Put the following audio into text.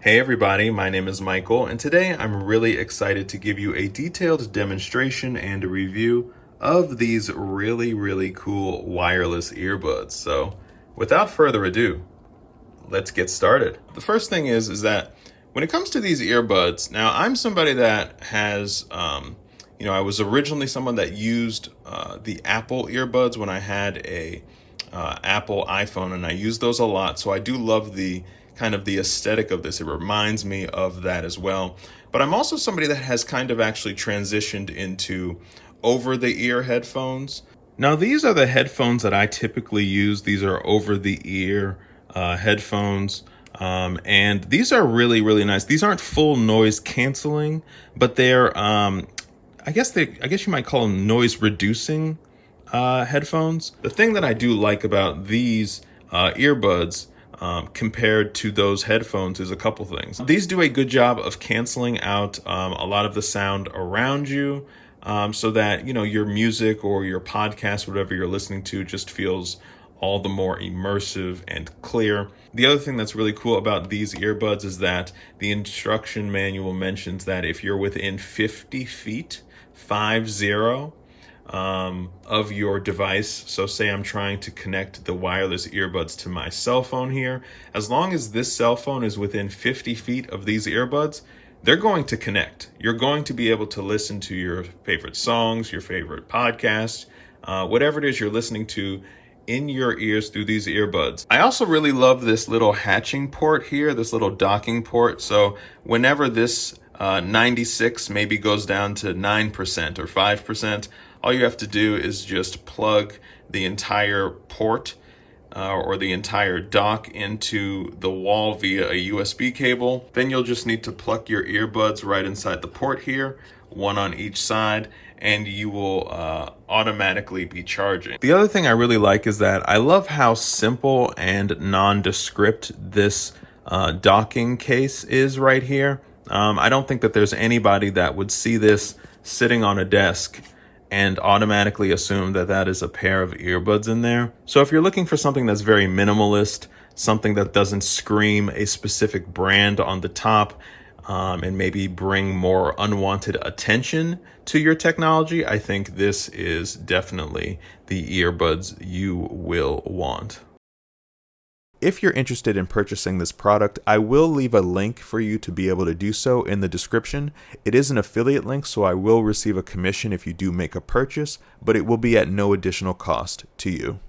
Hey everybody, my name is Michael, and today I'm really excited to give you a detailed demonstration and a review of these really cool wireless earbuds. So, without further ado, let's get started. The first thing is that when it comes to these earbuds, now I'm somebody that has, I was originally someone that used the Apple earbuds when I had a Apple iPhone, and I use those a lot. So I do love the kind of the aesthetic of this. It reminds me of that as well. But I'm also somebody that has kind of actually transitioned into over the ear headphones. Now, these are the headphones that I typically use. These are over the ear headphones. And these are really nice. These aren't full noise canceling, but they're, I guess you might call them noise reducing headphones. The thing that I do like about these earbuds compared to those headphones is a couple things. These do a good job of canceling out a lot of the sound around you, so that your music or your podcast, whatever you're listening to, just feels all the more immersive and clear. The other thing that's really cool about these earbuds is that the instruction manual mentions that if you're within 50 feet, 50, of your device. So say I'm trying to connect the wireless earbuds to my cell phone here. As long as this cell phone is within 50 feet of these earbuds, they're going to connect. You're going to be able to listen to your favorite songs, your favorite podcasts, whatever it is you're listening to in your ears through these earbuds. I also really love this little hatching port here, this little docking port. So whenever this 96 maybe goes down to 9% or 5%, all you have to do is just plug the entire port or the entire dock into the wall via a USB cable. Then you'll just need to plug your earbuds right inside the port here, one on each side, and you will automatically be charging. The other thing I really like is that I love how simple and nondescript this docking case is right here. I don't think that there's anybody that would see this sitting on a desk and automatically assume that that is a pair of earbuds in there. So if you're looking for something that's very minimalist, something that doesn't scream a specific brand on the top, and maybe bring more unwanted attention to your technology, I think this is definitely the earbuds you will want. If you're interested in purchasing this product, I will leave a link for you to be able to do so in the description. It is an affiliate link, so I will receive a commission if you do make a purchase, but it will be at no additional cost to you.